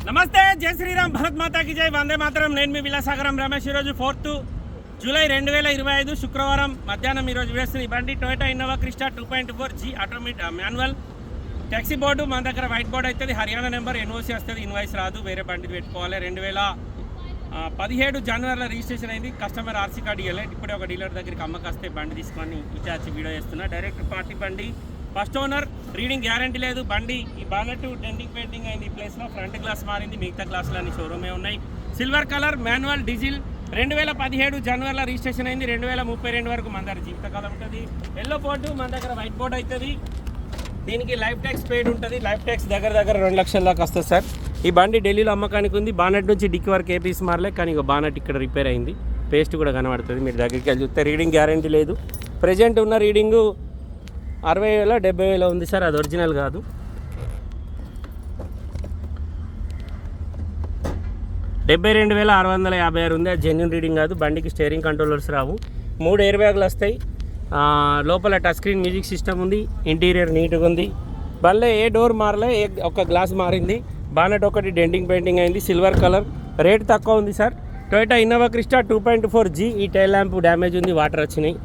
నమస్తే, జై శ్రీరామ్, భరత్ మాతాకి జై, వందే మాతరం. నేను మీ విలాసాగరం రమేష్. ఈరోజు 4 జూలై 2025 శుక్రవారం మధ్యాహ్నం ఈరోజు వేస్తుంది ఈ బండి Toyota Innova Crysta 2.4G automatic manual taxi board. మన దగ్గర వైట్ బోర్డు అవుతుంది, హర్యానా నెంబర్, ఎన్ఓసి వస్తుంది, ఇన్వాయిస్ రాదు, వేరే బండి పెట్టుకోవాలి. 2017 జనవరిలో రిజిస్ట్రేషన్ అయింది. కస్టమర్ ఆర్సీ కార్డు ఇవ్వలేదు. ఇప్పుడే ఒక డీలర్ దగ్గరికి అమ్మకి వస్తే బండి తీసుకొని ఇచ్చి వీడియో చేస్తున్నా. డైరెక్ట్ పార్టీ బండి, ఫస్ట్ ఓనర్, రీడింగ్ గ్యారంటీ లేదు. బండి ఈ బానెట్ డెంటింగ్ పెయింటింగ్ అయింది. ఈ ప్లేస్లో ఫ్రంట్ గ్లాస్ మారింది, మిగతా గ్లాసులన్నీ షోరూమే ఉన్నాయి. Silver colour manual diesel. 2017 జనవరిలో రిజిస్ట్రేషన్ అయింది. 2032 వరకు మన దగ్గర జీవితకాలం ఉంటుంది. ఎల్లో బోర్డు, మన దగ్గర వైట్ బోర్డు అవుతుంది. దీనికి లైఫ్ ట్యాక్స్ పెయిడ్ ఉంటుంది. లైఫ్ ట్యాక్స్ దగ్గర 2 లక్షల దాకా వస్తుంది సార్. ఈ బండి ఢిల్లీలో అమ్మకానికి ఉంది. బానెట్ నుంచి డిక్కి వరకు ఏ పీస్ మారలే, కానీ ఇక బానెట్ ఇక్కడ రిపేర్ అయింది. పేస్ట్ కూడా కనబడుతుంది, మీరు దగ్గరికి వెళ్ళి చూస్తే. రీడింగ్ గ్యారంటీ లేదు. ప్రజెంట్ ఉన్న రీడింగు 60,000 70,000 ఉంది సార్, అది ఒరిజినల్ కాదు. $72,656 ఉంది, అది జెన్యున్ రీడింగ్ కాదు. బండికి స్టీరింగ్ కంట్రోలర్స్ రావు. 3 ఎయిర్ బ్యాగులు వస్తాయి. లోపల టచ్ స్క్రీన్ మ్యూజిక్ సిస్టమ్ ఉంది. ఇంటీరియర్ నీట్గా ఉంది. బండ్లో ఏ డోర్ మారలే, ఒక గ్లాస్ మారింది. బానెట్ ఒకటి డెంటింగ్ పెయింటింగ్ అయింది. సిల్వర్ కలర్, రేట్ తక్కువ ఉంది sir. Toyota Innova Crysta 2.4G. ఈ టైల్ ల్యాంప్ డ్యామేజ్ ఉంది, వాటర్ వచ్చినాయి.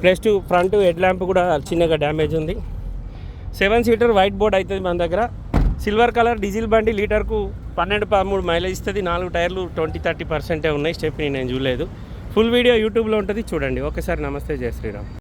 ప్లస్ ఫ్రంట్ హెడ్ ల్యాంప్ కూడా చిన్నగా డ్యామేజ్ ఉంది. 7 సీటర్ వైట్ బోర్డ్ అవుతుంది మన దగ్గర. సిల్వర్ కలర్ డీజిల్ బండి, లీటర్కు 12-13 మైలేజ్ ఇస్తుంది. 4 టైర్లు 20-30% ఉన్నాయి. స్టెప్ని నేను చూడలేదు. ఫుల్ వీడియో యూట్యూబ్లో ఉంటుంది, చూడండి. ఓకే సార్, నమస్తే, జై శ్రీరామ్.